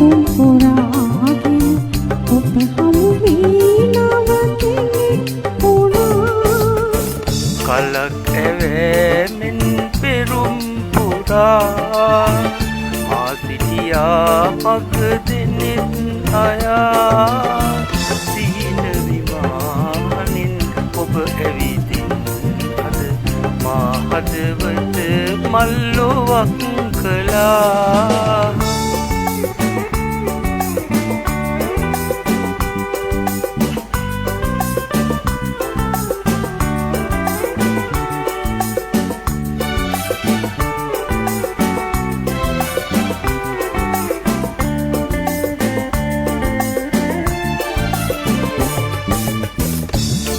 පැතුම් පුරාගෙන ඔබ හමු වී නවතිනෙක් වුණා. කලක් ඇවෑමෙන් පෙරුම් පුරා මා සිටියා මග දෙනෙත් අයා. සිහින විමානින් ඔබ ඇවිදින් අද මා හදවත මල්ලොවක් කළා.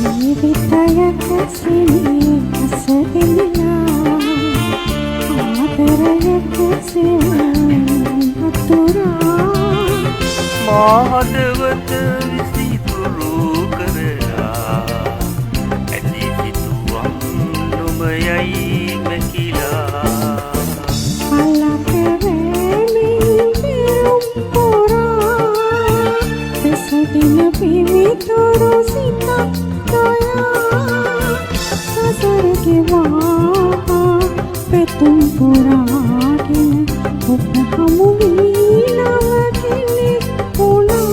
ජීවිතයක සිනී හසගෙනලා ආදරයක සෙවතුරා මා හදවත විසිතුරු කරලා ඇති සිතුවම් නොමයයි මැකිලා. කලක වෑමින් පෙරුම් පුරා දෙසදින පිවිතුරු සිතක් පැතුම් පුරාගෙන ඔබ හමු වී නවතිනෙක් වුණා.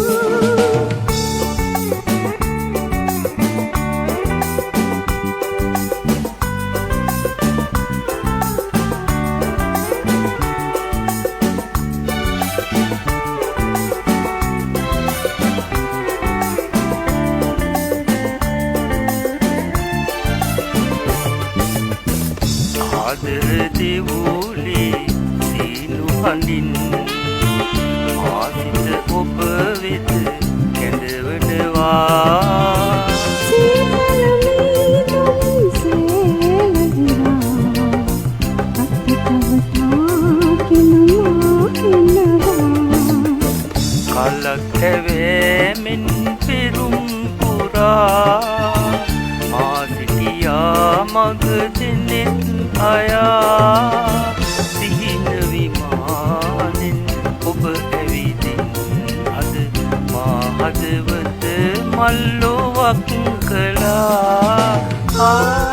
ආදර දෙවුලේ සීනු හඬින් මා සිත ඔබ වෙත කැඳවනවා. සීතල මීදුම් සේලදිවා අත්තිකවතාගෙන මා එනවා. කලක් ඇවෑමෙන් පෙරුම් පුරා මා සිටියා මග දෙනෙත් අයා. සිහින විමානෙන් ඔබ ඇවිදින් අද මා හදවත මල්ලොවක් කළා. Ah